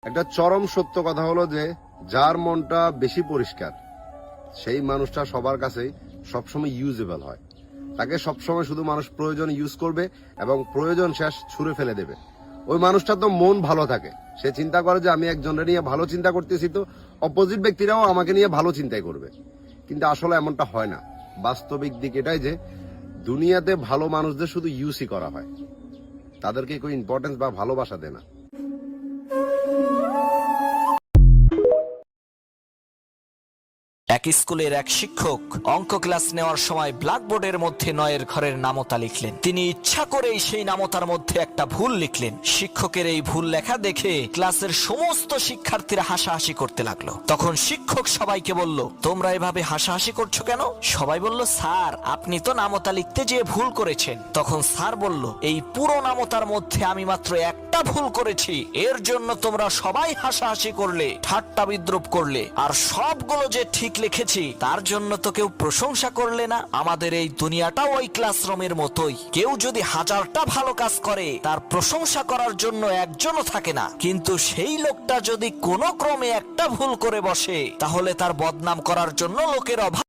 একটা চরম সত্য কথা হলো যে যার মনটা বেশি পরিষ্কার সেই মানুষটা সবার কাছেই সবসময় ইউজেবল হয়। তাকে সবসময় শুধু মানুষ প্রয়োজন ইউজ করবে এবং প্রয়োজন শেষ ছুঁড়ে ফেলে দেবে। ওই মানুষটা তো মন ভালো থাকে, সে চিন্তা করে যে আমি একজনের নিয়ে ভালো চিন্তা করতেছি, তো অপোজিট ব্যক্তিরাও আমাকে নিয়ে ভালো চিন্তাই করবে। কিন্তু আসলে এমনটা হয় না। বাস্তবিক দিক এটাই যে দুনিয়াতে ভালো মানুষদের শুধু ইউজই করা হয়, তাদেরকে কোনো ইম্পর্টেন্স বা ভালোবাসা দেয় না। এক স্কুলের এক শিক্ষক অঙ্ক ক্লাস নেওয়ার সময় ব্ল্যাকবোর্ডের মধ্যে 9 ঘরের নামতা লিখলেন। তিনি ইচ্ছা করেই সেই নামতার মধ্যে একটা ভুল লিখলেন। শিক্ষকের এই ভুল লেখা দেখে ক্লাসের সমস্ত শিক্ষার্থীরা হাসাহাসি করতে লাগলো। তখন শিক্ষক সবাইকে বলল, তোমরা এভাবে হাসাহাসি করছো কেন? সবাই বলল, স্যার আপনি তো নামতা লিখতে যেয়ে ভুল করেছেন। তখন স্যার বলল, এই পুরো নামতার মধ্যে আমি মাত্র একটা ভুল করেছি, এর জন্য তোমরা সবাই হাসাহাসি করলে, ঠাট্টা বিদ্রুপ করলে, আর সবগুলো যে ঠিক লিখেছি তার জন্য তো কেউ প্রশংসা করলে না। আমাদের এই দুনিয়াটাও ওই ক্লাসরুমের মতোই, কেউ যদি 1000টা ভালো কাজ করে তার প্রশংসা করার জন্য একজনও থাকে না, কিন্তু সেই লোকটা যদি কোনো ক্রমে একটা ভুল করে বসে তাহলে তার বদনাম করার জন্য লোকের অভাব।